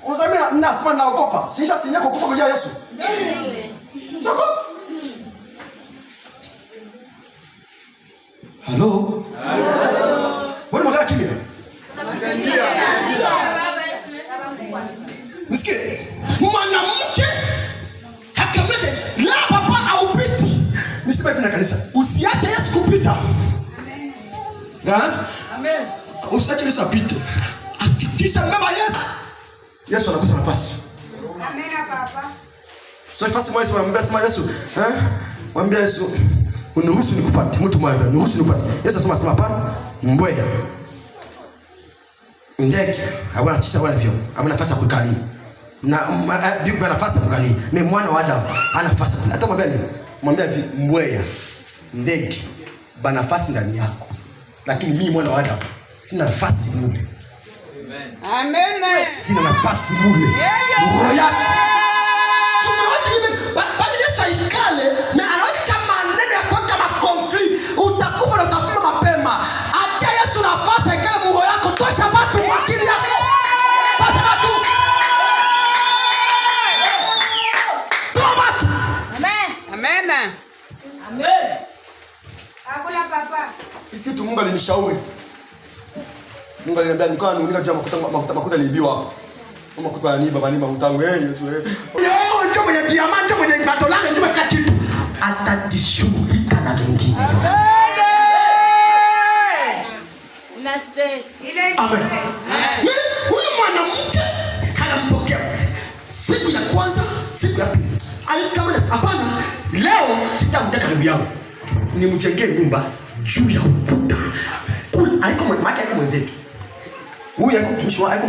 Unasema ninasema naogopa. Sinya kukufa kwa Yesu. Soko. Hello. Wewe mwangalia kimya. Msikie. Mwanamke hakamete la papa haupiti. Nisema hivi na kanisa. Usiache Yesu kupita. Amen. Usiache Yesu apite. Hakikisha mbeba Yesu. Yesu anakusa nafasi. Amen papa. So nafasi moja mwambie sema Yesu, mwambie Yesu, uniruhusu nikufuate. Mtu mmoja, uniruhusu nikufuate. Yesu asema hapana, mbweha. Ndege, hawana chicha wala vyo. Hamna nafasi ya kukalia. Na bwana nafasi ya kukalia. Ni mwana wa Adamu, ana nafasi. Hata mwambie hivi mbweha. Ndege, bana nafasi ndani yako. Lakini mimi mwana wa Adamu sina nafasi mule. Amen. Sina nafasi mule. Roho yako. Bali Yesu aikale na anaweka maneno ya kwa kama conflict. Utakufa na utakufa mapema. Acha Yesu nafasi aikale roho yako. Tosha watu akili yako. Tosha watu. Toa watu. Amen. Amen. Akula papa. Kitu Mungu alinishauri. Mungu aliniambia nikawa niuliza juu makuta liibiwa. Makuta ni baba ni makutangu Yesu njoo mwenye diamant njoo mwenye batolanga njoo kila kitu atajishughulika na mengine. Amen. Huyu mwanamke kanampokea. Siku ya kwanza, siku ya pili. Alikamana hapana, leo sitamtaka karibu yangu. Nimjengee nyumba juu ya ukuta. Kule haiko mwenzetu. Huyu yako mtumishi wako